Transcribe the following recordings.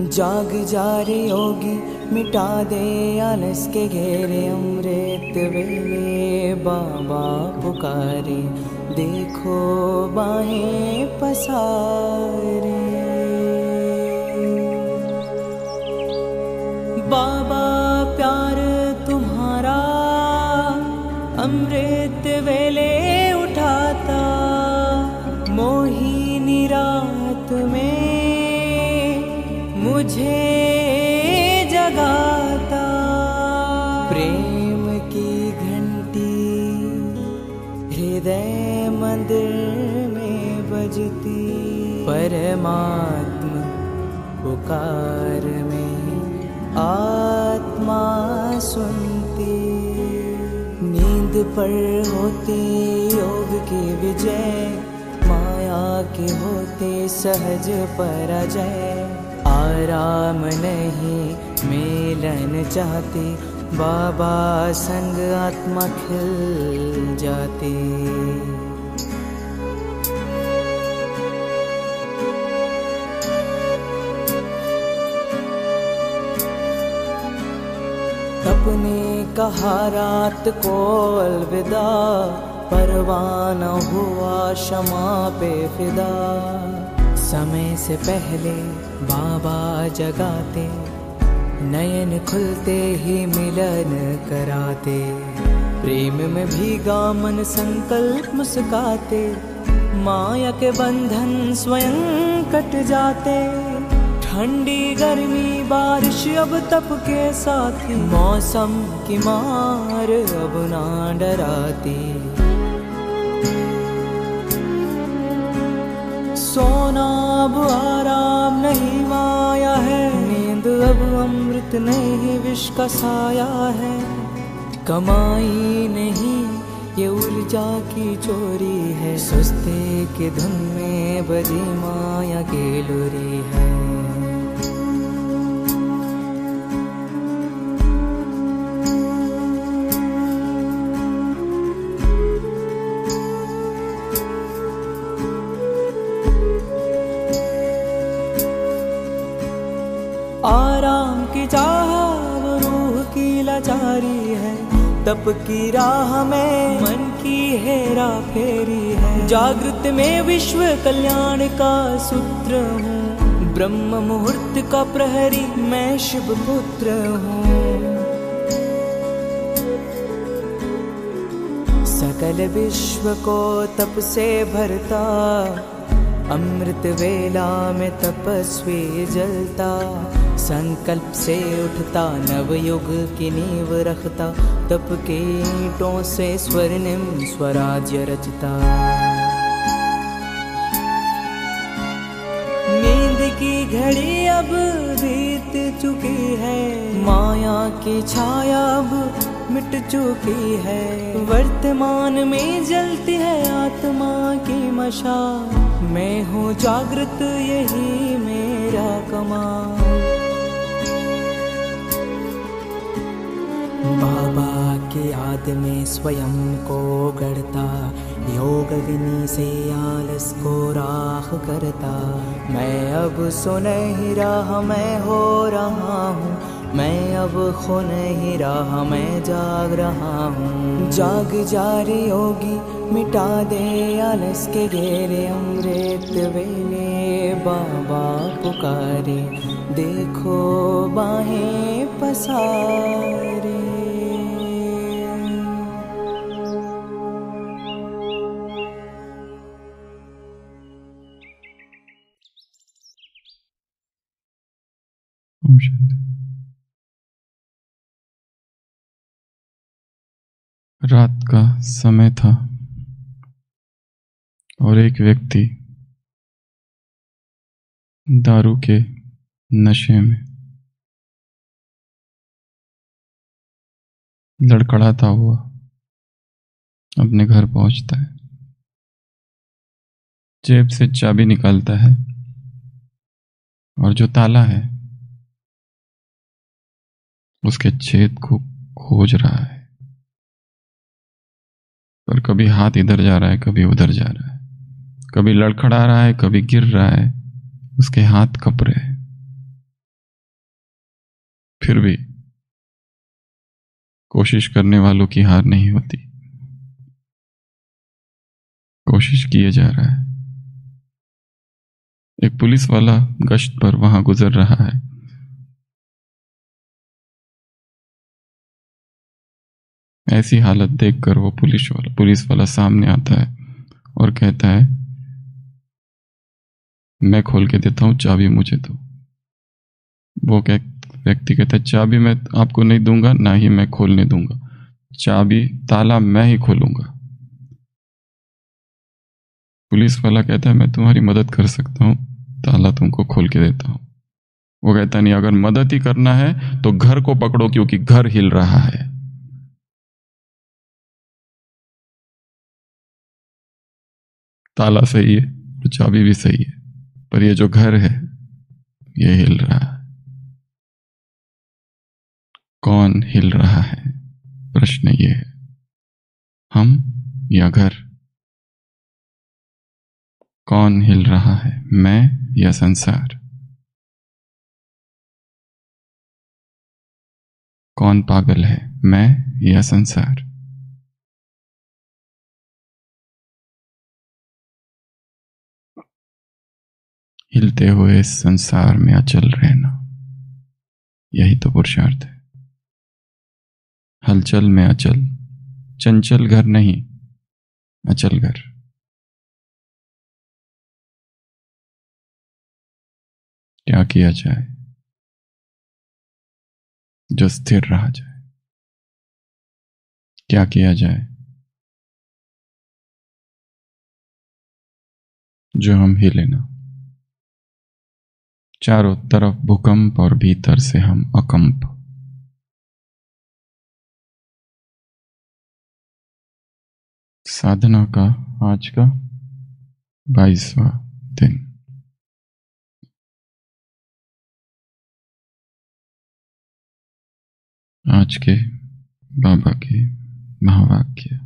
जाग जा रे योगी, मिटा दे आलस के घेरे। अमृत वेले बाबा पुकारे, देखो बाहें पसारे। बाबा प्यार तुम्हारा अमृत वेले उठाता, मोहिनी रात में मुझे जगाता। प्रेम की घंटी हृदय मंदिर में बजती, परमात्मा पुकार में आत्मा सुनती। नींद पर होती योग की विजय, माया के होते सहज पराजय। आराम नहीं मिलन चाहती, बाबा संग आत्मा खिल जाती। अपने कहा रात को अलविदा, परवाना हुआ क्षमा पे फिदा। समय से पहले बाबा जगाते, नयन खुलते ही मिलन कराते। प्रेम में भीगा मन संकल्प मुस्काते, माया के बंधन स्वयं कट जाते। ठंडी गर्मी बारिश अब तप के साथी, मौसम की मार अब ना डराती। सोना अब आराम नहीं माया है, नींद अब अमृत नहीं विष का साया है। कमाई नहीं ये ऊर्जा की चोरी है, सुस्ती की धुन में बजी माया की लोरी है। आराम की चाह वो रूह की लाचारी है, तप की राह में मन की हेरा फेरी है। जागृत में विश्व कल्याण का सूत्र हूँ, ब्रह्म मुहूर्त का प्रहरी मैं शिव पुत्र हूँ। सकल विश्व को तप से भरता, अमृत वेला में तपस्वी जलता। संकल्प से उठता नवयुग की नींव रखता, तप के ईंटों से स्वर्णिम स्वराज्य रचता। नींद की घड़ी अब बीत चुकी है, माया की छाया अब मिट चुकी है। वर्तमान में जलती है आत्मा की मशाल, मैं हूँ जागृत यही मेरा कमाल। बाबा की याद में स्वयं को गढ़ता, योग अग्नि से आलस को राख करता। मैं अब सो नहीं रहा मैं हो रहा हूँ, मैं अब खो नहीं रहा मैं जाग रहा हूँ। जाग जा रे योगी, मिटा दे आलस के घेरे। अमृत वेले बाबा पुकारे, देखो बाहें पसारे। रात का समय था और एक व्यक्ति दारू के नशे में लड़खड़ाता हुआ अपने घर पहुंचता है। जेब से चाबी निकालता है और जो ताला है उसके छेद को खोज रहा है, पर कभी हाथ इधर जा रहा है कभी उधर जा रहा है, कभी लड़खड़ा रहा है कभी गिर रहा है, उसके हाथ कप रहे हैं। फिर भी कोशिश करने वालों की हार नहीं होती। कोशिश किए जा रहा है। एक पुलिस वाला गश्त पर वहां गुजर रहा है। ऐसी हालत देखकर वो पुलिस वाला सामने आता है और कहता है, मैं खोल के देता हूं, चाबी मुझे दो। वो व्यक्ति कहता है, चाबी मैं आपको नहीं दूंगा, ना ही मैं खोलने दूंगा। चाबी, ताला मैं ही खोलूंगा। पुलिस वाला कहता है, मैं तुम्हारी मदद कर सकता हूं, ताला तुमको खोल के देता हूं। वो कहता नहीं, अगर मदद ही करना है तो घर को पकड़ो, क्योंकि घर हिल रहा है। ताला सही है और चाबी भी सही है, पर ये जो घर है ये हिल रहा है। कौन हिल रहा है? प्रश्न ये है, हम या घर? कौन हिल रहा है, मैं या संसार? कौन पागल है, मैं या संसार? हिलते हुए इस संसार में अचल रहना, यही तो पुरुषार्थ है। हलचल में अचल, चंचल घर नहीं, अचल घर। क्या किया जाए जो स्थिर रहा जाए? क्या किया जाए जो हम हिले ना? चारों तरफ भूकंप और भीतर से हम अकंप। साधना का आज का 22वां दिन। आज के बाबा के महावाक्य।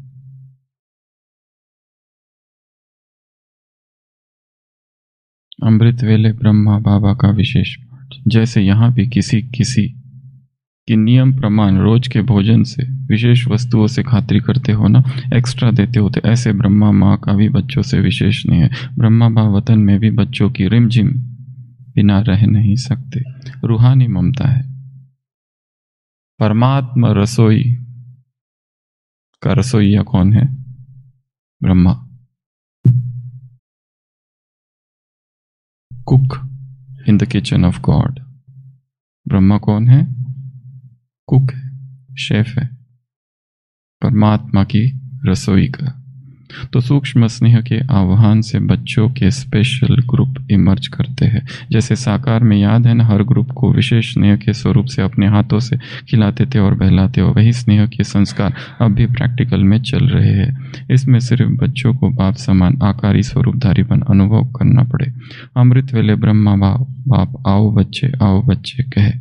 अमृत वेले ब्रह्मा बाबा का विशेष पाठ। जैसे यहाँ भी किसी की नियम प्रमाण रोज के भोजन से विशेष वस्तुओं से खातिरी करते हो ना, एक्स्ट्रा देते होते, ऐसे ब्रह्मा माँ का भी बच्चों से विशेष नहीं है। ब्रह्मा माँ वतन में भी बच्चों की रिमझिम बिना रह नहीं सकते। रूहानी ममता है। परमात्मा रसोई का रसोईया कौन है? Brahma. Cook in the kitchen of God. Brahma कौन है? कुक है, शेफ है, परमात्मा की रसोई का। तो सूक्ष्म स्नेह के आह्वान से बच्चों के स्पेशल ग्रुप इमर्ज करते हैं। जैसे साकार में याद है ना, हर ग्रुप को विशेष स्नेह के स्वरूप से अपने हाथों से खिलाते थे और बहलाते हो। वही स्नेह के संस्कार अब भी प्रैक्टिकल में चल रहे हैं। इसमें सिर्फ बच्चों को बाप समान आकारी स्वरूपधारीपन अनुभव करना पड़े। अमृत वेले ब्रह्मा बाप आओ बच्चे कहे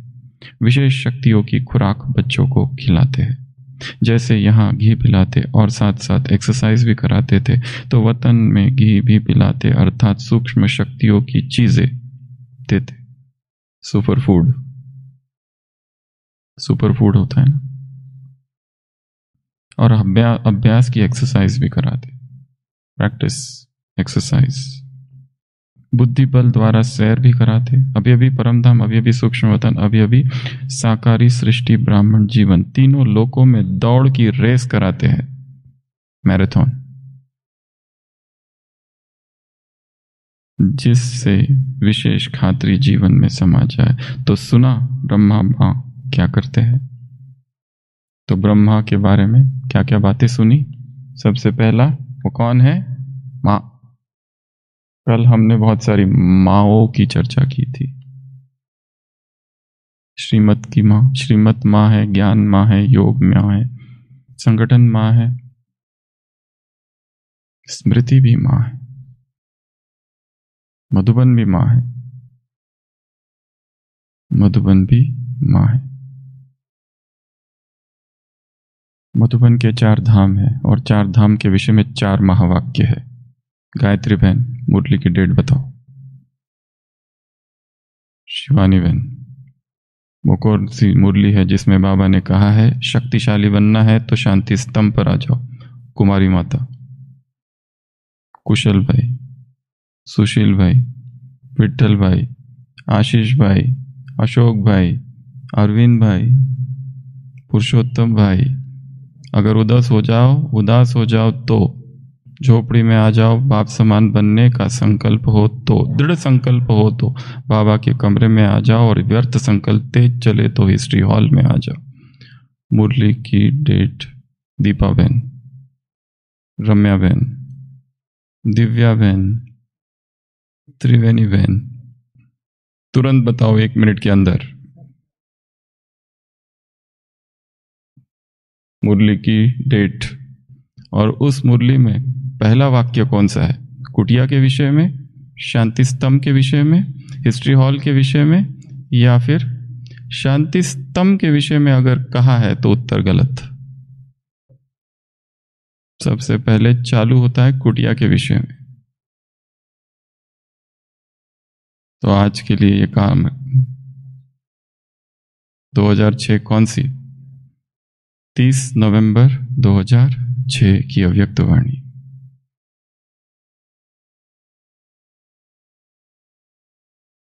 विशेष शक्तियों की खुराक बच्चों को खिलाते हैं। जैसे यहाँ घी पिलाते और साथ साथ एक्सरसाइज भी कराते थे, तो वतन में घी भी पिलाते, अर्थात सूक्ष्म शक्तियों की चीजें देते। सुपर फूड होता है ना। और अभ्यास की एक्सरसाइज भी कराते, प्रैक्टिस एक्सरसाइज। बुद्धि बल द्वारा सैर भी कराते। अभी अभी परमधाम, अभी अभी सूक्ष्म वतन, अभी अभी साकारी सृष्टि, ब्राह्मण जीवन, तीनों लोकों में दौड़ की रेस कराते हैं, मैराथन, जिससे विशेष खातिरी जीवन में समा जाए। तो सुना ब्रह्मा माँ क्या करते हैं? तो ब्रह्मा के बारे में क्या क्या बातें सुनी? सबसे पहला, वो कौन है? माँ। कल हमने बहुत सारी माँओं की चर्चा की थी। श्रीमत की माँ, श्रीमत माँ है, ज्ञान माँ है, योग माँ है, संगठन माँ है, स्मृति भी माँ है, मधुबन भी माँ है, मधुबन भी माँ है। मधुबन के 4 धाम है और 4 धाम के विषय में 4 महावाक्य है। गायत्री बहन मुरली की डेट बताओ। शिवानी बहन वो कौन सी मुरली है जिसमें बाबा ने कहा है शक्तिशाली बनना है तो शांति स्तंभ पर आ जाओ? कुमारी माता, कुशल भाई, सुशील भाई, विठल भाई, आशीष भाई, अशोक भाई, अरविंद भाई, पुरुषोत्तम भाई, अगर उदास हो जाओ तो झोपड़ी में आ जाओ। बाप समान बनने का संकल्प हो तो, दृढ़ संकल्प हो तो बाबा के कमरे में आ जाओ, और व्यर्थ संकल्प तेज चले तो हिस्ट्री हॉल में आ जाओ। मुरली की डेट दीपा बहन, रम्या बहन, दिव्या बहन, त्रिवेणी बहन, तुरंत बताओ 1 मिनट के अंदर। मुरली की डेट, और उस मुरली में पहला वाक्य कौन सा है? कुटिया के विषय में, शांति स्तंभ के विषय में, हिस्ट्री हॉल के विषय में, या फिर शांति स्तंभ के विषय में अगर कहा है तो उत्तर गलत। सबसे पहले चालू होता है कुटिया के विषय में। तो आज के लिए ये काम है। 2006 कौन सी? 30 नवंबर 2006 की अव्यक्त वाणी।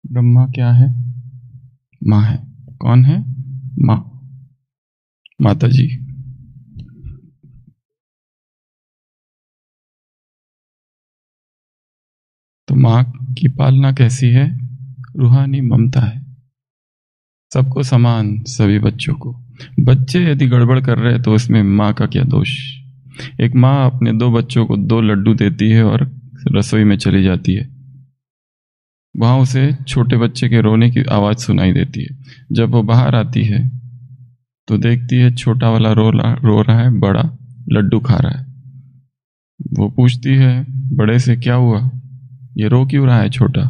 ब्रह्मा क्या है? माँ है। कौन है? माँ, माता जी। तो माँ की पालना कैसी है? रूहानी ममता है, सबको समान, सभी बच्चों को। बच्चे यदि गड़बड़ कर रहे हैं तो उसमें माँ का क्या दोष? एक माँ अपने 2 बच्चों को 2 लड्डू देती है और रसोई में चली जाती है। वहां उसे छोटे बच्चे के रोने की आवाज सुनाई देती है। जब वो बाहर आती है तो देखती है छोटा वाला रो रहा है, बड़ा लड्डू खा रहा है। वो पूछती है बड़े से, क्या हुआ, ये रो क्यों रहा है छोटा?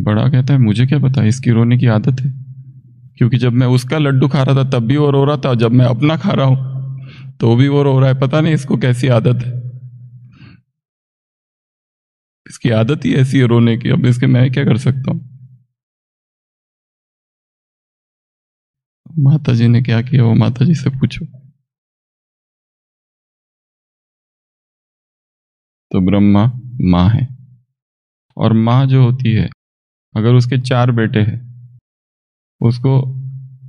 बड़ा कहता है मुझे क्या पता, इसकी रोने की आदत है, क्योंकि जब मैं उसका लड्डू खा रहा था तब भी वो रो रहा था, जब मैं अपना खा रहा हूं तो भी वो रो रहा है। पता नहीं इसको कैसी आदत है, इसकी आदत ही ऐसी है रोने की। अब इसके मैं क्या कर सकता हूं? माता जी ने क्या किया वो माता जी से पूछो। तो ब्रह्मा माँ है, और माँ जो होती है अगर उसके 4 बेटे हैं, उसको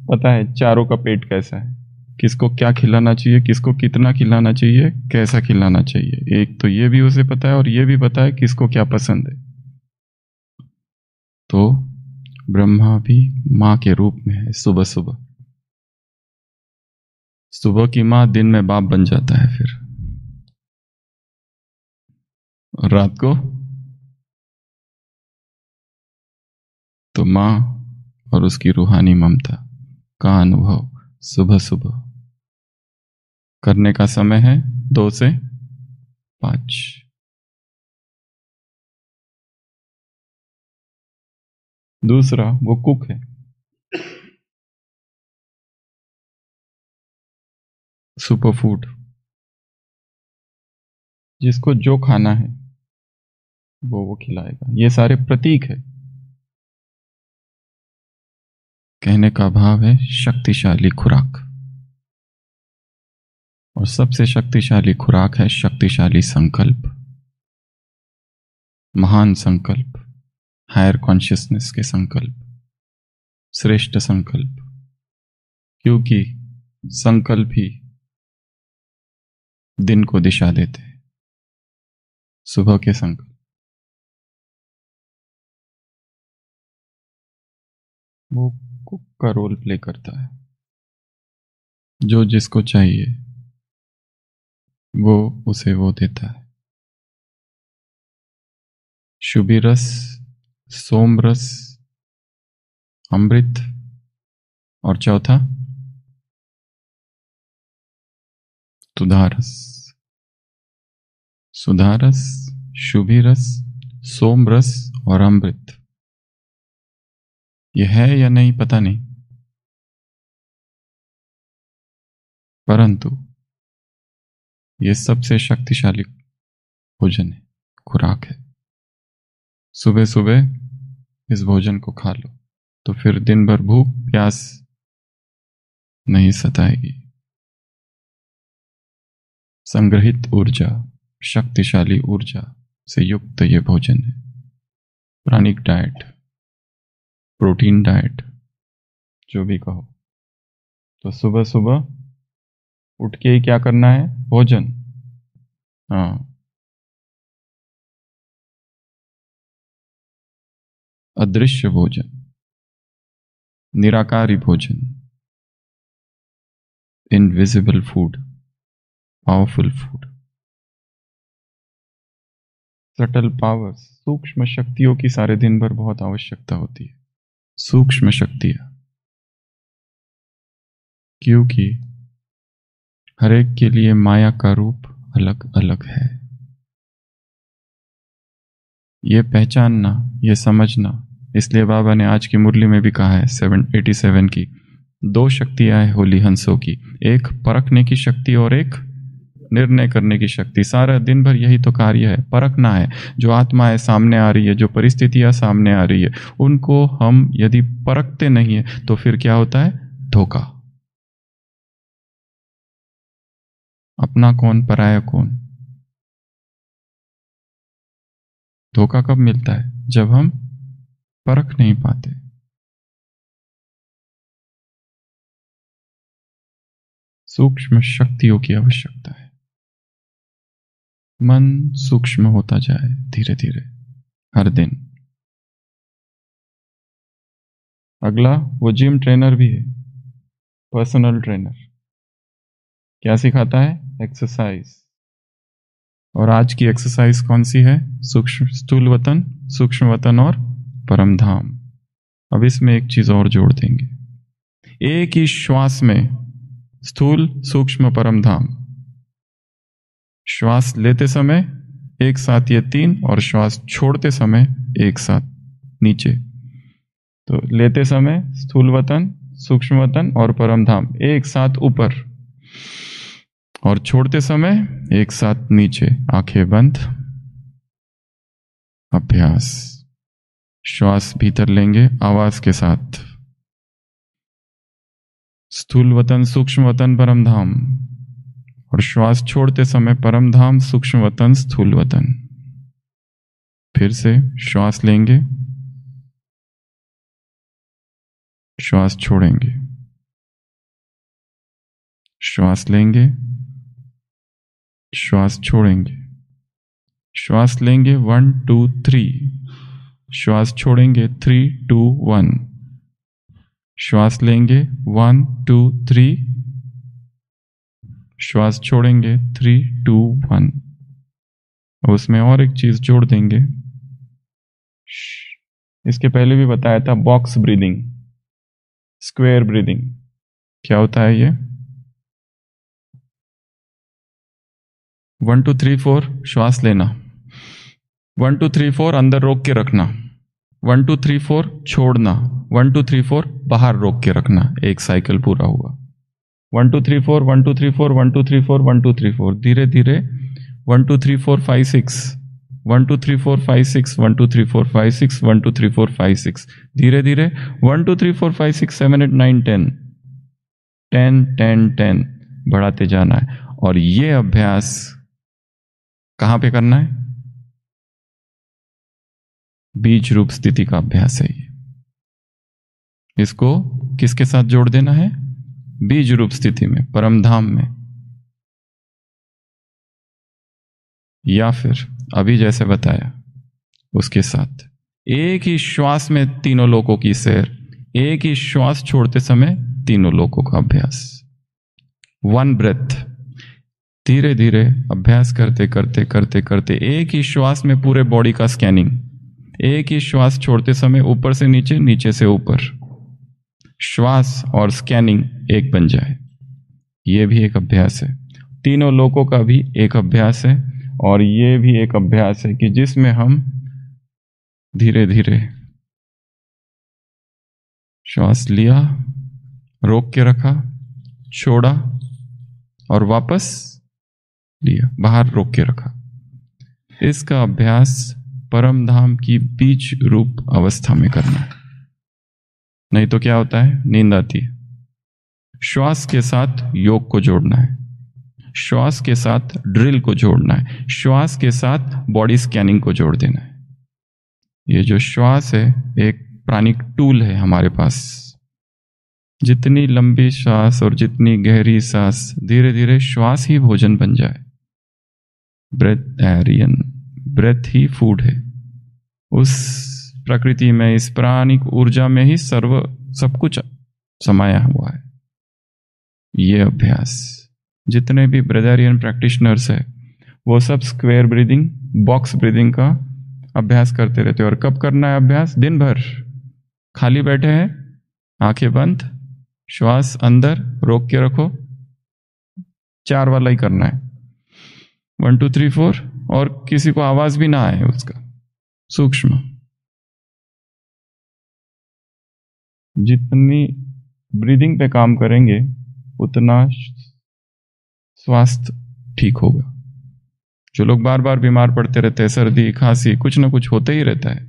पता है चारों का पेट कैसा है, किसको क्या खिलाना चाहिए, किसको कितना खिलाना चाहिए, कैसा खिलाना चाहिए। एक तो ये भी उसे पता है और ये भी पता है किसको क्या पसंद है। तो ब्रह्मा भी माँ के रूप में है। सुबह सुबह सुबह की माँ दिन में बाप बन जाता है, फिर और रात को तो माँ और उसकी रूहानी ममता का अनुभव सुबह सुबह करने का समय है 2 से 5। दूसरा वो कुक है, सुपर फूड, जिसको जो खाना है वो खिलाएगा। ये सारे प्रतीक है। कहने का भाव है शक्तिशाली खुराक, और सबसे शक्तिशाली खुराक है शक्तिशाली संकल्प, महान संकल्प, हायर कॉन्शियसनेस के संकल्प, श्रेष्ठ संकल्प। क्योंकि संकल्प ही दिन को दिशा देते हैं। सुबह के संकल्प, वो कुक का रोल प्ले करता है। जो जिसको चाहिए वो उसे वो देता है। शुभी रस, सोम रस, अमृत, और चौथा सुधारस। सुधारस, शुभी रस, सोम रस और अमृत। यह है या नहीं पता नहीं, परंतु यह सबसे शक्तिशाली भोजन है, खुराक है। सुबह सुबह इस भोजन को खा लो तो फिर दिन भर भूख प्यास नहीं सताएगी। संग्रहित ऊर्जा, शक्तिशाली ऊर्जा से युक्त ये भोजन है। प्राणिक डाइट, प्रोटीन डाइट, जो भी कहो। तो सुबह सुबह उठ के ही क्या करना है? भोजन। हाँ, अदृश्य भोजन, निराकारी भोजन, invisible food, powerful food, subtle powers, सूक्ष्म शक्तियों की सारे दिन भर बहुत आवश्यकता होती है। सूक्ष्म शक्तियां, क्योंकि हर एक के लिए माया का रूप अलग अलग है। ये पहचानना, ये समझना, इसलिए बाबा ने आज की मुरली में भी कहा है 787 की, दो शक्तियां हैं होली हंसों की, एक परखने की शक्ति और एक निर्णय करने की शक्ति। सारा दिन भर यही तो कार्य है, परखना है। जो आत्मा है सामने आ रही है, जो परिस्थितियां सामने आ रही है, उनको हम यदि परखते नहीं है तो फिर क्या होता है? धोखा। अपना कौन, पराया कौन। धोखा कब मिलता है? जब हम परख नहीं पाते। सूक्ष्म शक्तियों की आवश्यकता है। मन सूक्ष्म होता जाए धीरे धीरे हर दिन। अगला, वो जिम ट्रेनर भी है, पर्सनल ट्रेनर। क्या सिखाता है? एक्सरसाइज। और आज की एक्सरसाइज कौन सी है? सूक्ष्म, स्थूल वतन, सूक्ष्म वतन और परम धाम। अब इसमें एक चीज और जोड़ देंगे। एक ही श्वास में स्थूल, सूक्ष्म, परम धाम। श्वास लेते समय एक साथ ये तीन, और श्वास छोड़ते समय एक साथ नीचे। तो लेते समय स्थूल वतन, सूक्ष्म वतन और परम धाम एक साथ ऊपर, और छोड़ते समय एक साथ नीचे। आंखें बंद। अभ्यास। श्वास भीतर लेंगे आवाज के साथ। स्थूल वतन, सूक्ष्म वतन, परम धाम। और श्वास छोड़ते समय परम धाम, सूक्ष्म वतन, स्थूल वतन। फिर से श्वास लेंगे, श्वास छोड़ेंगे, श्वास लेंगे, श्वास छोड़ेंगे, श्वास लेंगे 1 2 3, श्वास छोड़ेंगे 3 2 1, श्वास लेंगे 1 2 3, श्वास छोड़ेंगे 3 2 1। उसमें और एक चीज जोड़ देंगे। इसके पहले भी बताया था, बॉक्स ब्रीदिंग, स्क्वायर ब्रीदिंग। क्या होता है ये? 1 2 3 4 श्वास लेना, 1 2 3 4 अंदर रोक के रखना, 1 2 3 4 छोड़ना, 1 2 3 4 बाहर रोक के रखना। एक साइकिल पूरा हुआ। 1 2 3 4 1 2 3 4 1 2 3 4 1 2 3 4। धीरे धीरे 1 2 3 4 5 6, 1 2 3 4 5 6, 1 2 3 4 5 6, 1 2 3 4 5 6। धीरे धीरे 1 2 3 4 5 6 7 8 9 10 10 10 10 बढ़ाते जाना है। और ये अभ्यास कहां पे करना है? बीज रूप स्थिति का अभ्यास है ये। इसको किसके साथ जोड़ देना है? बीज रूप स्थिति में, परम धाम में। या फिर अभी जैसे बताया उसके साथ एक ही श्वास में तीनों लोकों की सैर, एक ही श्वास छोड़ते समय तीनों लोकों का अभ्यास। 1 ब्रेथ। धीरे धीरे अभ्यास करते करते करते करते एक ही श्वास में पूरे बॉडी का स्कैनिंग, एक ही श्वास छोड़ते समय ऊपर से नीचे, नीचे से ऊपर। श्वास और स्कैनिंग एक बन जाए, यह भी एक अभ्यास है। तीनों लोकों का भी एक अभ्यास है, और यह भी एक अभ्यास है कि जिसमें हम धीरे धीरे श्वास लिया, रोक के रखा, छोड़ा और वापस लिया, बाहर रोक के रखा। इसका अभ्यास परम धाम की बीज रूप अवस्था में करना है। नहीं तो क्या होता है, नींद आती है। श्वास के साथ योग को जोड़ना है, श्वास के साथ ड्रिल को जोड़ना है, श्वास के साथ बॉडी स्कैनिंग को जोड़ देना है। ये जो श्वास है एक प्राणिक टूल है हमारे पास। जितनी लंबी सांस और जितनी गहरी सांस, धीरे धीरे श्वास ही भोजन बन जाए। ब्रेथ एरियन, ब्रेथ ही फूड है। उस प्रकृति में, इस प्राणिक ऊर्जा में ही सब कुछ समाया हुआ है। ये अभ्यास जितने भी ब्रेथेरियन प्रैक्टिशनर्स है वो सब स्क्वायर ब्रीदिंग, बॉक्स ब्रीदिंग का अभ्यास करते रहते हैं। और कब करना है अभ्यास? दिन भर खाली बैठे हैं, आंखें बंद, श्वास अंदर रोक के रखो, 4 वाला ही करना है, 1 2 3 4, और किसी को आवाज भी ना आए उसका। सूक्ष्म, जितनी ब्रीदिंग पे काम करेंगे उतना स्वास्थ्य ठीक होगा। जो लोग बार बार बीमार पड़ते रहते हैं, सर्दी खांसी कुछ ना कुछ होते ही रहता है,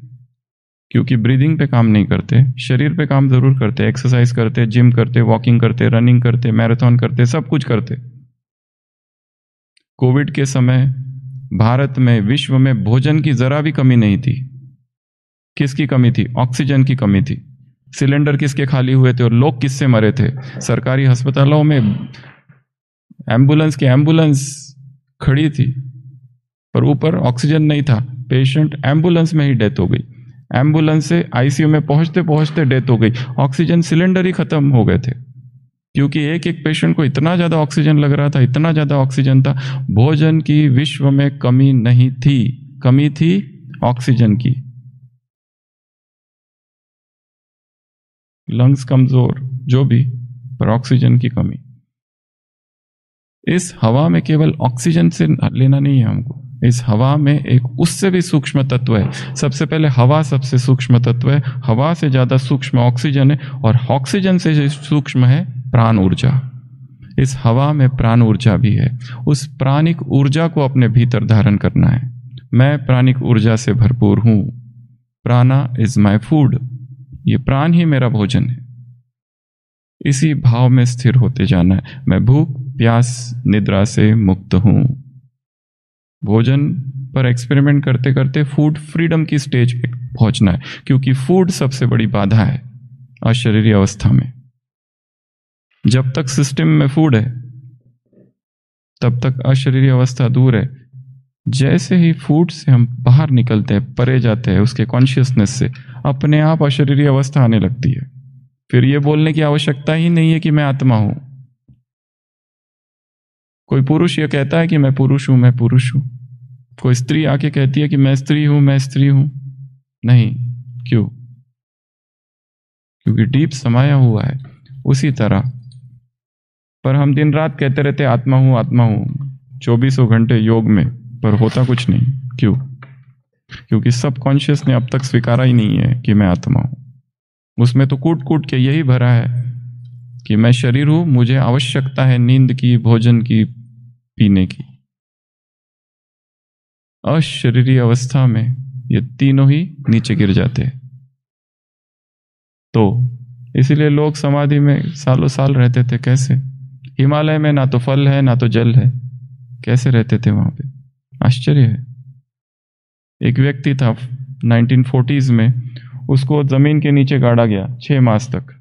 क्योंकि ब्रीदिंग पे काम नहीं करते, शरीर पे काम जरूर करते, एक्सरसाइज करते, जिम करते, वॉकिंग करते, रनिंग करते, मैराथन करते, सब कुछ करते। कोविड के समय भारत में, विश्व में भोजन की जरा भी कमी नहीं थी। किसकी कमी थी? ऑक्सीजन की कमी थी। सिलेंडर किसके खाली हुए थे और लोग किससे मरे थे? सरकारी अस्पतालों में एम्बुलेंस की एम्बुलेंस खड़ी थी पर ऊपर ऑक्सीजन नहीं था, पेशेंट एम्बुलेंस में ही डेथ हो गई। एम्बुलेंस से आईसीयू में पहुंचते पहुंचते डेथ हो गई। ऑक्सीजन सिलेंडर ही खत्म हो गए थे, क्योंकि एक एक पेशेंट को इतना ज्यादा ऑक्सीजन लग रहा था, इतना ज्यादा ऑक्सीजन था। भोजन की विश्व में कमी नहीं थी, कमी थी ऑक्सीजन की। लंग्स कमजोर, जो भी, पर ऑक्सीजन की कमी। इस हवा में केवल ऑक्सीजन से लेना नहीं है हमको, इस हवा में एक उससे भी सूक्ष्म तत्व है। सबसे पहले हवा सबसे सूक्ष्म तत्व है, हवा से ज्यादा सूक्ष्म ऑक्सीजन है, और ऑक्सीजन से सूक्ष्म है प्राण ऊर्जा। इस हवा में प्राण ऊर्जा भी है। उस प्राणिक ऊर्जा को अपने भीतर धारण करना है। मैं प्राणिक ऊर्जा से भरपूर हूं, प्राणा इज माई फूड, ये प्राण ही मेरा भोजन है। इसी भाव में स्थिर होते जाना है। मैं भूख प्यास निद्रा से मुक्त हूं। भोजन पर एक्सपेरिमेंट करते करते फूड फ्रीडम की स्टेज पे पहुंचना है, क्योंकि फूड सबसे बड़ी बाधा है अशरीरी अवस्था में। जब तक सिस्टम में फूड है तब तक अशरीरी अवस्था दूर है। जैसे ही फूड से हम बाहर निकलते हैं, परे जाते हैं उसके कॉन्शियसनेस से, अपने आप अशरीरी अवस्था आने लगती है। फिर ये बोलने की आवश्यकता ही नहीं है कि मैं आत्मा हूं। कोई पुरुष ये कहता है कि मैं पुरुष हूं, मैं पुरुष हूं। कोई स्त्री आके कहती है कि मैं स्त्री हूं, मैं स्त्री हूं। नहीं, क्यों? क्योंकि डीप समाया हुआ है। उसी तरह पर हम दिन रात कहते रहते आत्मा हूं, आत्मा हूं, 2400 घंटे योग में, पर होता कुछ नहीं। क्यों? क्योंकि सब कॉन्शियस ने अब तक स्वीकारा ही नहीं है कि मैं आत्मा हूं। उसमें तो कूट कूट के यही भरा है कि मैं शरीर हूं, मुझे आवश्यकता है नींद की, भोजन की, पीने की। अशरीरी अवस्था में ये तीनों ही नीचे गिर जाते हैं। तो इसीलिए लोग समाधि में सालों साल रहते थे। कैसे? हिमालय में ना तो फल है ना तो जल है, कैसे रहते थे वहां पे? आश्चर्य है। एक व्यक्ति था 1940s में, उसको जमीन के नीचे गाड़ा गया 6 मास तक,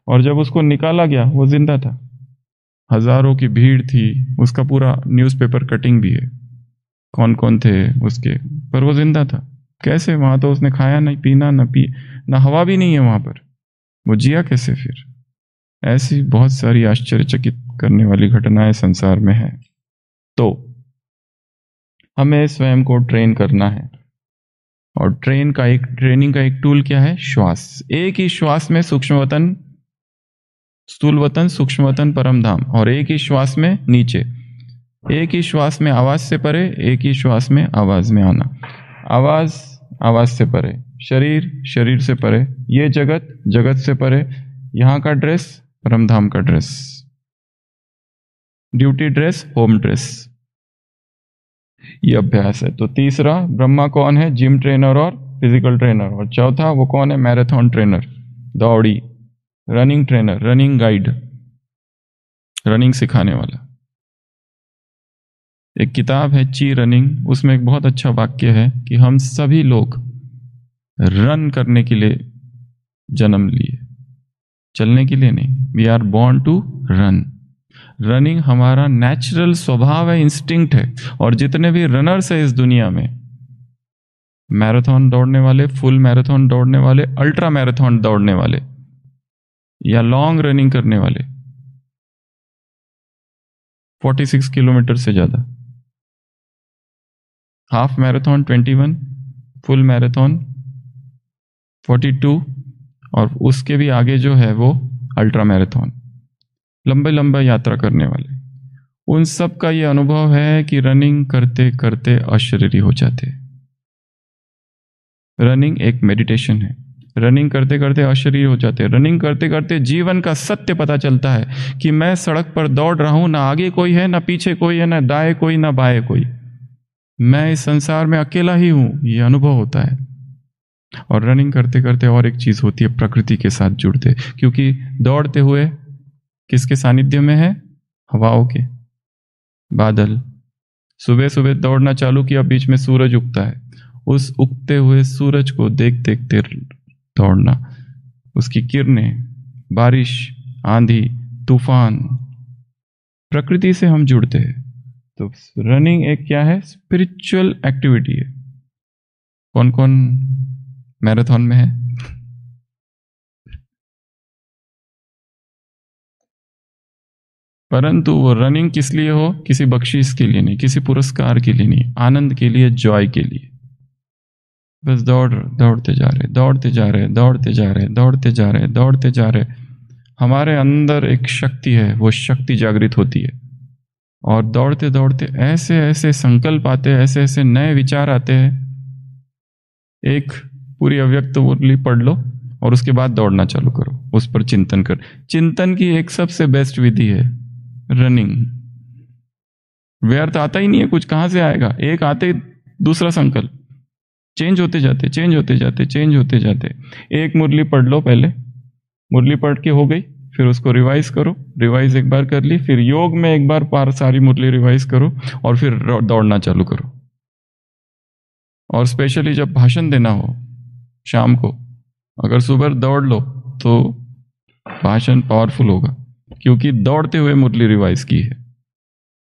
और जब उसको निकाला गया वो जिंदा था। हजारों की भीड़ थी, उसका पूरा न्यूज़पेपर कटिंग भी है, कौन कौन थे उसके, पर वो जिंदा था। कैसे? वहां तो उसने खाया नहीं, पीना ना हवा भी नहीं है वहां पर, वो जिया कैसे फिर? ऐसी बहुत सारी आश्चर्यचकित करने वाली घटनाएं संसार में है। तो हमें स्वयं को ट्रेन करना है, और ट्रेनिंग का एक टूल क्या है? श्वास। एक ही श्वास में सूक्ष्म वतन, स्थूल वतन, सूक्ष्म वतन, परम धाम, और एक ही श्वास में नीचे। एक ही श्वास में आवाज से परे, एक ही श्वास में आवाज में आना। आवाज से परे, शरीर से परे, ये जगत से परे, यहां का ड्रेस परम धाम का dress, duty dress, home dress. ये अभ्यास है। तो तीसरा, ब्रह्मा कौन है? जिम ट्रेनर और फिजिकल ट्रेनर, और चौथा वो कौन है? मैराथन ट्रेनर, दौड़ी, running trainer, running guide, running सिखाने वाला। एक किताब है ची रनिंग, उसमें एक बहुत अच्छा वाक्य है कि हम सभी लोग रन करने के लिए जन्म लिए, चलने के लिए नहीं। We are born to run. Running हमारा नेचुरल स्वभाव है, इंस्टिंक्ट है। और जितने भी रनर्स है इस दुनिया में, मैराथन दौड़ने वाले, फुल मैराथन दौड़ने वाले, अल्ट्रा मैराथन दौड़ने वाले, या लॉन्ग रनिंग करने वाले, 46 किलोमीटर से ज्यादा, हाफ मैराथन 21, फुल मैराथन 42, और उसके भी आगे जो है वो अल्ट्रा मैराथन, लंबे लंबे यात्रा करने वाले, उन सब का ये अनुभव है कि रनिंग करते करते अशरीरी हो जाते। रनिंग एक मेडिटेशन है। रनिंग करते करते अशरीरी हो जाते। रनिंग करते करते जीवन का सत्य पता चलता है कि मैं सड़क पर दौड़ रहा हूं, ना आगे कोई है, ना पीछे कोई है, ना दाएं कोई, ना बाएं कोई। मैं इस संसार में अकेला ही हूं, यह अनुभव होता है। और रनिंग करते करते और एक चीज होती है, प्रकृति के साथ जुड़ते, क्योंकि दौड़ते हुए किसके सानिध्य में है? हवाओं के, बादल। सुबह सुबह दौड़ना चालू किया, बीच में सूरज उगता है, उस उगते हुए सूरज को देख देखते दौड़ना, उसकी किरणें, बारिश, आंधी, तूफान, प्रकृति से हम जुड़ते हैं। तो रनिंग एक क्या है? स्पिरिचुअल एक्टिविटी है। कौन कौन मैराथन में है? परंतु वो रनिंग किस लिए हो? किसी बख्शीश के लिए नहीं, किसी पुरस्कार के लिए नहीं, आनंद के लिए, जॉय के लिए। बस दौड़ते जा रहे, दौड़ते जा रहे, दौड़ते जा रहे, दौड़ते जा रहे, दौड़ते जा रहे। हमारे अंदर एक शक्ति है, वो शक्ति जागृत होती है, और दौड़ते दौड़ते ऐसे ऐसे संकल्प आते हैं, ऐसे ऐसे नए विचार आते हैं। एक पूरी अव्यक्त मुरली पढ़ लो और उसके बाद दौड़ना चालू करो, उस पर चिंतन कर। चिंतन की एक सबसे बेस्ट विधि है रनिंग। व्यर्थ आता ही नहीं है कुछ, कहां से आएगा? एक आते दूसरा संकल्प, चेंज होते जाते, चेंज होते जाते, चेंज होते जाते। एक मुरली पढ़ लो, पहले मुरली पढ़ के हो गई, फिर उसको रिवाइज करो, रिवाइज एक बार कर ली, फिर योग में एक बार सारी मुरली रिवाइज करो, और फिर दौड़ना चालू करो। और स्पेशली जब भाषण देना हो शाम को, अगर सुबह दौड़ लो तो भाषण पावरफुल होगा, क्योंकि दौड़ते हुए मुरली रिवाइज की है।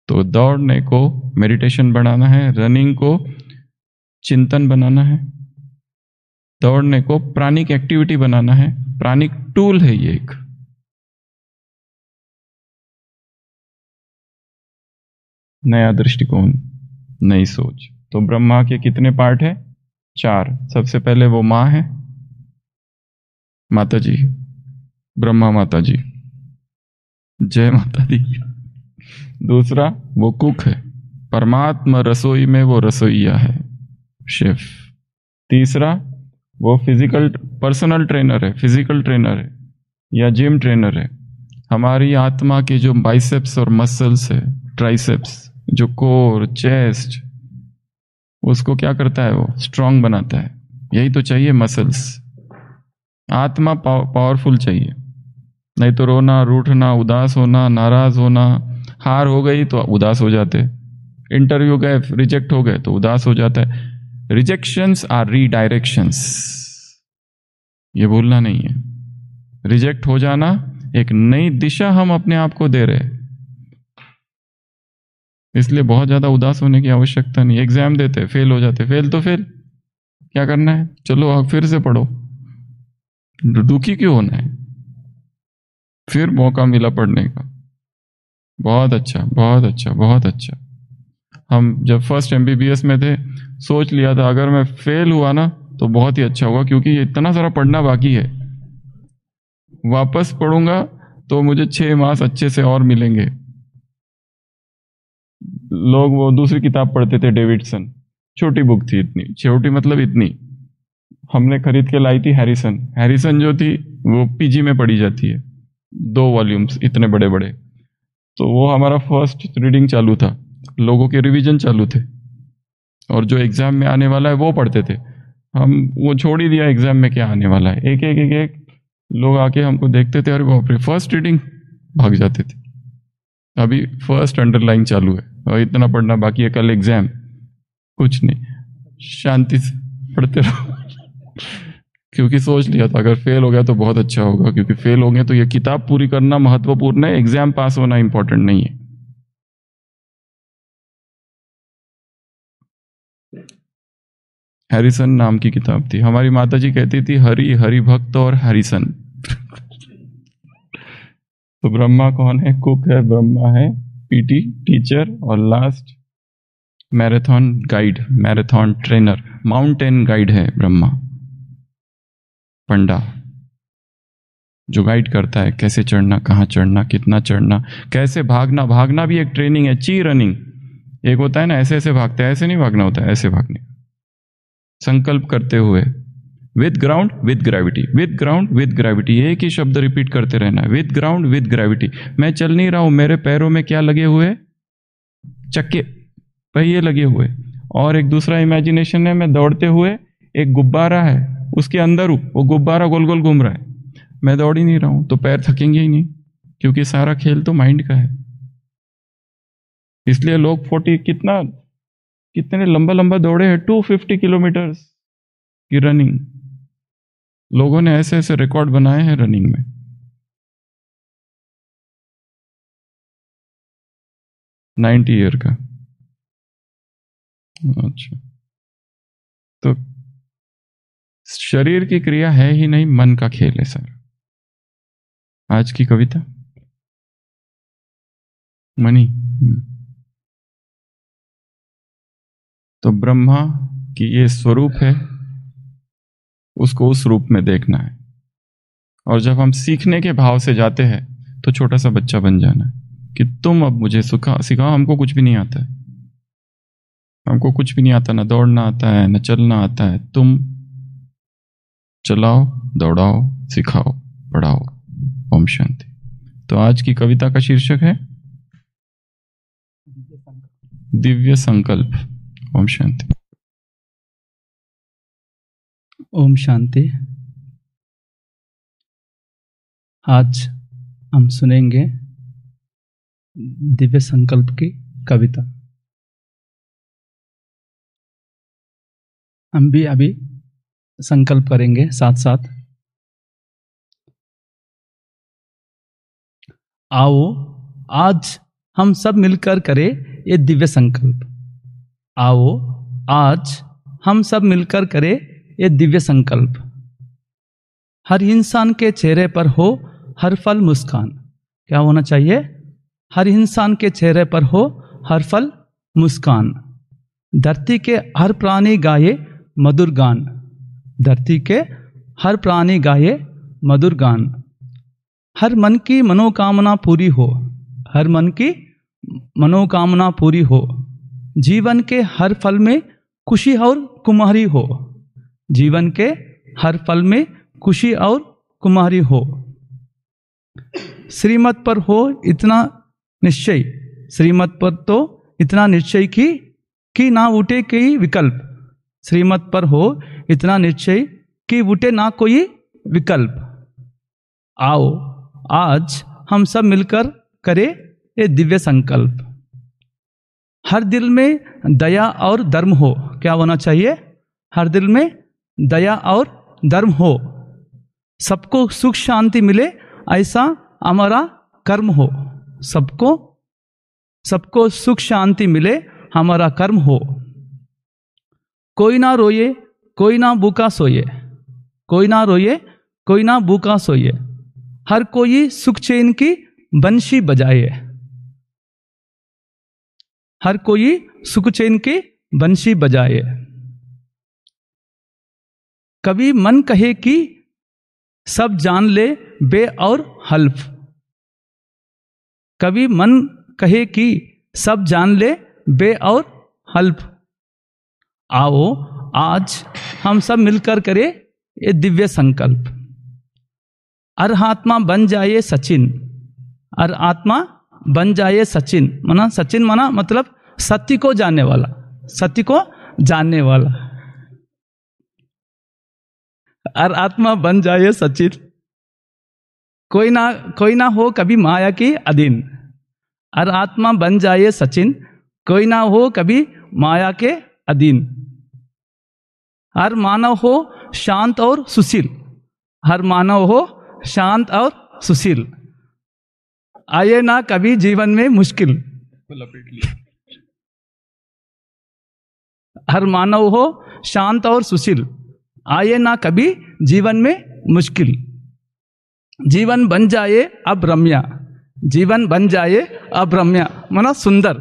तो दौड़ने को मेडिटेशन बनाना है, रनिंग को चिंतन बनाना है, दौड़ने को प्राणिक एक्टिविटी बनाना है, प्राणिक टूल है ये एक। नया दृष्टिकोण, नई सोच। तो ब्रह्मा के कितने पार्ट है? 4। सबसे पहले वो माँ है, माता जी, ब्रह्मा माता जी, जय माता दी। दूसरा वो कुक है, परमात्मा रसोई में वो रसोईया है, शेफ। तीसरा वो फिजिकल पर्सनल ट्रेनर है, फिजिकल ट्रेनर है या जिम ट्रेनर है। हमारी आत्मा के जो बाइसेप्स और मसल्स है, ट्राइसेप्स, जो कोर, चेस्ट, उसको क्या करता है? वो स्ट्रांग बनाता है। यही तो चाहिए मसल्स। आत्मा पावरफुल चाहिए, नहीं तो रोना, रूठना, उदास होना, नाराज होना। हार हो गई तो उदास हो जाते, इंटरव्यू गए रिजेक्ट हो गए तो उदास हो जाता है। रिजेक्शंस आर रीडायरेक्शंस, ये भूलना नहीं है। रिजेक्ट हो जाना एक नई दिशा हम अपने आप को दे रहे हैं, इसलिए बहुत ज्यादा उदास होने की आवश्यकता नहीं। एग्जाम देते, फेल हो जाते, फेल तो फेल, क्या करना है? चलो अब फिर से पढ़ो। दुखी क्यों होना है? फिर मौका मिला पढ़ने का, बहुत अच्छा, बहुत अच्छा, बहुत अच्छा। हम जब फर्स्ट MBBS में थे, सोच लिया था अगर मैं फेल हुआ ना तो बहुत ही अच्छा होगा, क्योंकि इतना सारा पढ़ना बाकी है। वापस पढ़ूंगा तो मुझे 6 मास अच्छे से और मिलेंगे। लोग वो दूसरी किताब पढ़ते थे, डेविडसन, छोटी बुक थी, इतनी छोटी मतलब इतनी, हमने खरीद के लाई थी हैरिसन जो थी वो PG में पढ़ी जाती है, 2 वॉल्यूम्स इतने बड़े बड़े। तो वो हमारा फर्स्ट रीडिंग चालू था, लोगों के रिवीजन चालू थे, और जो एग्जाम में आने वाला है वो पढ़ते थे। हम वो छोड़ ही दिया एग्जाम में क्या आने वाला है। एक एक एक एक लोग आके हमको देखते थे, अरे बाप रे, फर्स्ट रीडिंग, भाग जाते थे। अभी फर्स्ट अंडरलाइन चालू है और इतना पढ़ना बाकी है, कल एग्जाम। कुछ नहीं, शांति से पढ़ते रहो। क्योंकि सोच लिया था अगर फेल हो गया तो बहुत अच्छा होगा, क्योंकि फेल हो गए तो ये किताब पूरी करना महत्वपूर्ण है, एग्जाम पास होना इंपॉर्टेंट नहीं है। हैरिसन नाम की किताब थी, हमारी माताजी कहती थी हरि हरि भक्त और हरिसन। तो ब्रह्मा कौन है? कुक है, ब्रह्मा है पीटी टीचर, और last marathon guide, marathon trainer, mountain guide है ब्रह्मा, पंडा, जो गाइड करता है कैसे चढ़ना, कहाँ चढ़ना, कितना चढ़ना, कैसे भागना। भागना भी एक ट्रेनिंग है, ची रनिंग। एक होता है ना ऐसे ऐसे भागते हैं, ऐसे नहीं भागना होता है, ऐसे भागने, संकल्प करते हुए, with ground with gravity, with ground with gravity, एक ही शब्द रिपीट करते रहना है, विद ग्राउंड विद ग्रेविटी। मैं चल नहीं रहा हूं, मेरे पैरों में क्या लगे हुए? चक्के, पहिए लगे हुए। और एक दूसरा इमेजिनेशन है, मैं दौड़ते हुए, एक गुब्बारा है उसके अंदर हूं, वो गुब्बारा गोल गोल घूम रहा है, मैं दौड़ ही नहीं रहा हूं, तो पैर थकेंगे ही नहीं, क्योंकि सारा खेल तो माइंड का है। इसलिए लोग 40 कितने लंबा लंबा दौड़े हैं, 250 किलोमीटर की रनिंग। लोगों ने ऐसे ऐसे रिकॉर्ड बनाए हैं रनिंग में। नाइन्टी ईयर का। अच्छा, तो शरीर की क्रिया है ही नहीं, मन का खेल है सर। आज की कविता मनी। तो ब्रह्मा की ये स्वरूप है, उसको उस रूप में देखना है। और जब हम सीखने के भाव से जाते हैं तो छोटा सा बच्चा बन जाना है कि तुम अब मुझे सिखाओ। हमको कुछ भी नहीं आता है, हमको कुछ भी नहीं आता, ना दौड़ना आता है, ना चलना आता है। तुम चलाओ, दौड़ाओ, सिखाओ, पढ़ाओ। ओम शांति। तो आज की कविता का शीर्षक है दिव्य संकल्प। ओम शांति। ओम शांति। आज हम सुनेंगे दिव्य संकल्प की कविता। हम भी अभी संकल्प करेंगे साथ साथ। आओ आज हम सब मिलकर करें ये दिव्य संकल्प। आओ आज हम सब मिलकर करें ये दिव्य संकल्प। हर इंसान के चेहरे पर हो हर पल मुस्कान। क्या होना चाहिए? हर इंसान के चेहरे पर हो हर पल मुस्कान। धरती के हर प्राणी गाए मधुर गान। धरती के हर प्राणी गाए मधुर गान। हर मन की मनोकामना पूरी हो। हर मन की मनोकामना पूरी हो। जीवन के हर पल में खुशी और कुमारी हो। जीवन के हर पल में खुशी और कुमारी हो। श्रीमत पर हो इतना निश्चय। श्रीमत पर तो इतना निश्चय कि ना उठे कोई विकल्प। श्रीमत पर हो इतना निश्चय कि उठे ना कोई विकल्प। आओ आज हम सब मिलकर करें ये दिव्य संकल्प। हर दिल में दया और धर्म हो। क्या होना चाहिए? हर दिल में दया और धर्म हो। सबको सुख शांति मिले ऐसा हमारा कर्म हो। सबको सुख शांति मिले हमारा कर्म हो। कोई ना रोए कोई ना भूखा सोए। कोई ना रोए कोई ना भूखा सोए। हर कोई सुख चैन की बंशी बजाए। हर कोई सुख चैन की बंशी बजाए। कभी मन कहे कि सब जान ले बे और हल्फ। कभी मन कहे कि सब जान ले बे और हल्फ। आओ आज हम सब मिलकर करें ये दिव्य संकल्प। हर आत्मा बन जाए सचिन। हर आत्मा बन जाए सचिन। सचिन माना मतलब सत्य को जानने वाला। सत्य को जानने वाला। और आत्मा बन जाए सचित, कोई ना हो कभी माया की अधीन। और आत्मा बन जाए सचिन, कोई ना हो कभी माया के अधीन। हर मानव हो शांत और सुशील, हर मानव हो शांत और सुशील। आए ना कभी जीवन में मुश्किल, हर मानव हो शांत और सुशील। आए ना कभी जीवन में मुश्किल। जीवन बन जाए अब रम्या, जीवन बन जाए अब रम्या, माना सुंदर।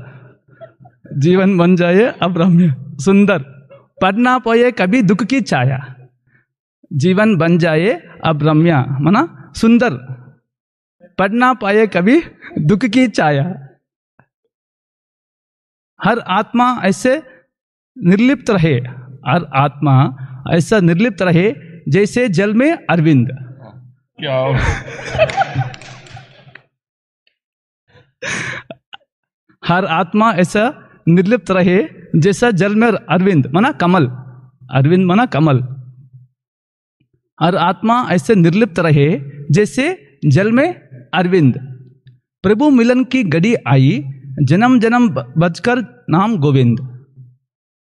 जीवन बन जाए अब रम्या सुंदर, पढ़ना पड़े कभी दुख की छाया। जीवन बन जाए अब रम्या माना सुंदर, पढ़ना पाए कभी दुख की छाया। हर आत्मा ऐसे निर्लिप्त रहे, हर आत्मा ऐसा निर्लिप्त रहे जैसे जल में अरविंद। क्या हर आत्मा ऐसा निर्लिप्त रहे जैसा जल में अरविंद माना कमल, अरविंद माना कमल। हर आत्मा ऐसे निर्लिप्त रहे जैसे जल में अरविंद। प्रभु मिलन की घड़ी आई, जन्म जन्म बजकर नाम गोविंद।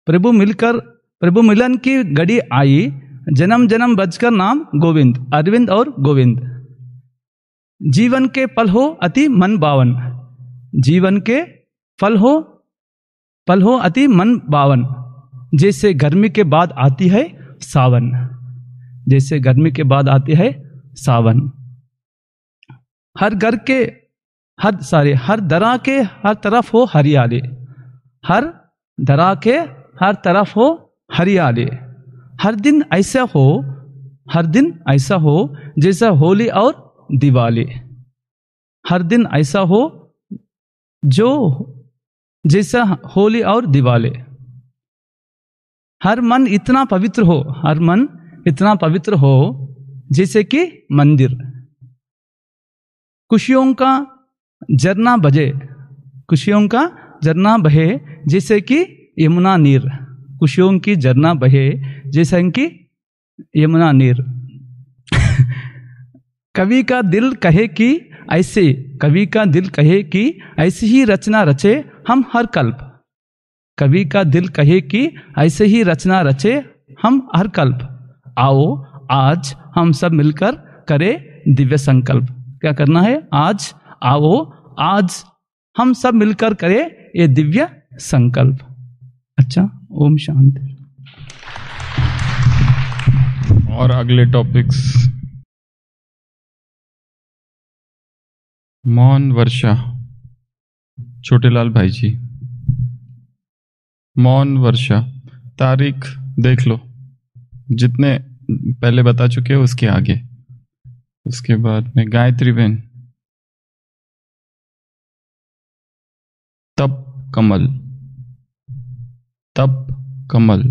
प्रभु मिलन की घड़ी आई, जन्म जन्म बजकर नाम गोविंद। अरविंद और गोविंद। जीवन के पल हो अति मन भावन, जीवन के पल हो अति मन भावन। जैसे गर्मी के बाद आती है सावन, जैसे गर्मी के बाद आती है सावन। हर घर के हर दरा के हर तरफ हो हरियाली, हर दरा के हर तरफ हो हरियाली। हर दिन ऐसा हो जैसा होली और दिवाली। हर दिन ऐसा हो जो जैसा होली और दिवाली। हर मन इतना पवित्र हो, हर मन इतना पवित्र हो जैसे कि मंदिर। खुशियों का झरना बजे, खुशियों का झरना बहे जैसे कि यमुना नीर। खुशियों की झरना बहे जैसे कि यमुना नीर। कवि का दिल कहे कि ऐसे, कवि का दिल कहे कि ऐसी ही रचना रचे हम हर कल्प। कवि का दिल कहे कि ऐसे ही रचना रचे हम हर कल्प। आओ आज हम सब मिलकर करें दिव्य संकल्प। क्या करना है? आज आओ आज हम सब मिलकर करें ये दिव्य संकल्प। अच्छा, ओम शांति। और अगले टॉपिक्स, मौन वर्षा। छोटेलाल भाई जी, मौन वर्षा। तारीख देख लो, जितने पहले बता चुके हो उसके आगे। उसके बाद में गायत्री बहन, तप कमल, तप कमल।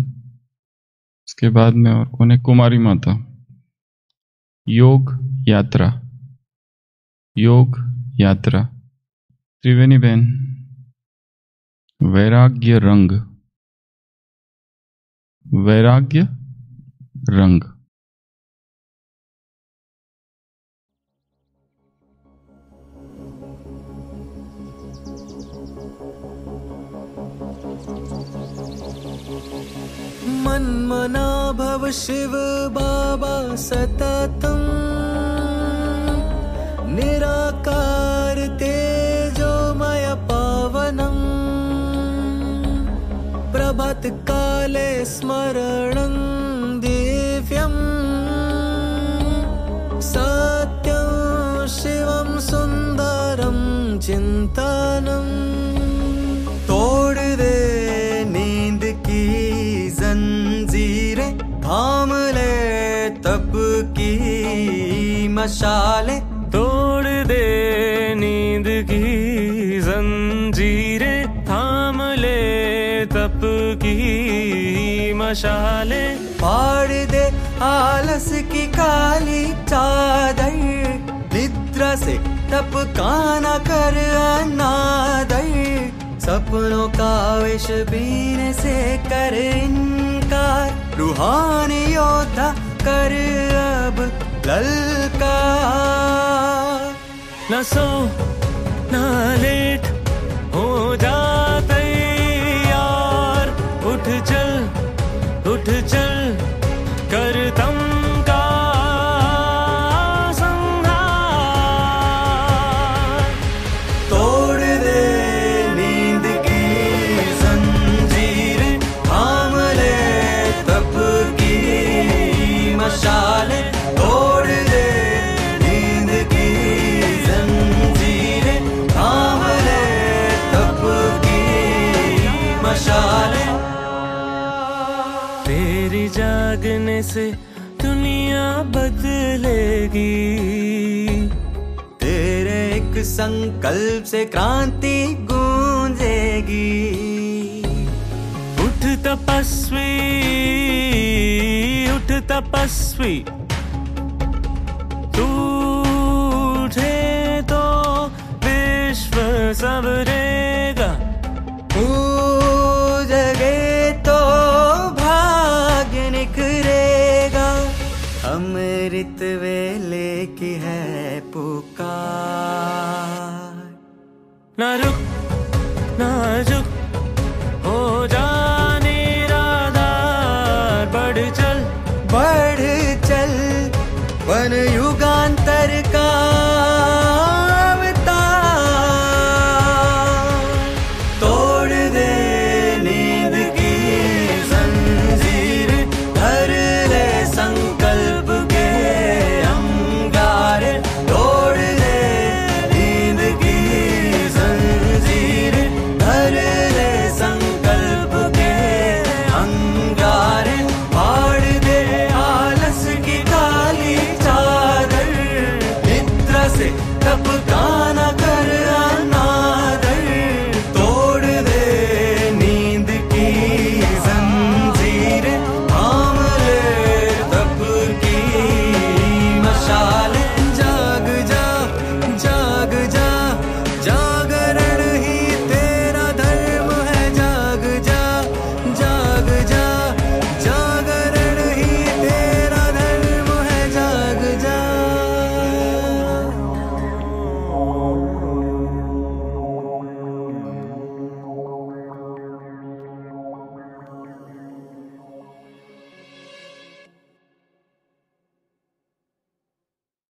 उसके बाद में और कौन है? कुमारी माता, योग यात्रा, योग यात्रा। त्रिवेणी बहन, वैराग्य रंग, वैराग्य रंग। मन्मना भव शिव बाबा सततम, निराकार तेजोमय पावनम, प्रभात काले स्मरणं दिव्यं, सत्यं शिवं सुंदरं चिंतनम्। तोड़ दे नींद की जंजीरें, थाम ले तप की मशाले। तोड़ दे नींद की जंजीरें, थाम ले तप की मशाले। फाड़ दे आलस की काली चादर, निद्रा से तप का न कर अनादर। सपनों का विष पीने से कर इनकार, रूहानी योद्धा कर अब ललकार। न सो न लेट हो जाते यार, उठ चल कर तम का संहार। तोड़ दे नींद की जंजीरें, थाम ले तप की मशालें। तोड़ दे नींद की जंजीरें, थाम ले तप की मशालें। तेरी जागने से दुनिया बदलेगी, तेरे एक संकल्प से क्रांति गूंजेगी। उठ तपस्वी तू उठे तो विश्व सबरेगा। जगे तो भाग्य निखरेगा। अमृत वेले की है पुकार। ना रुक ना जो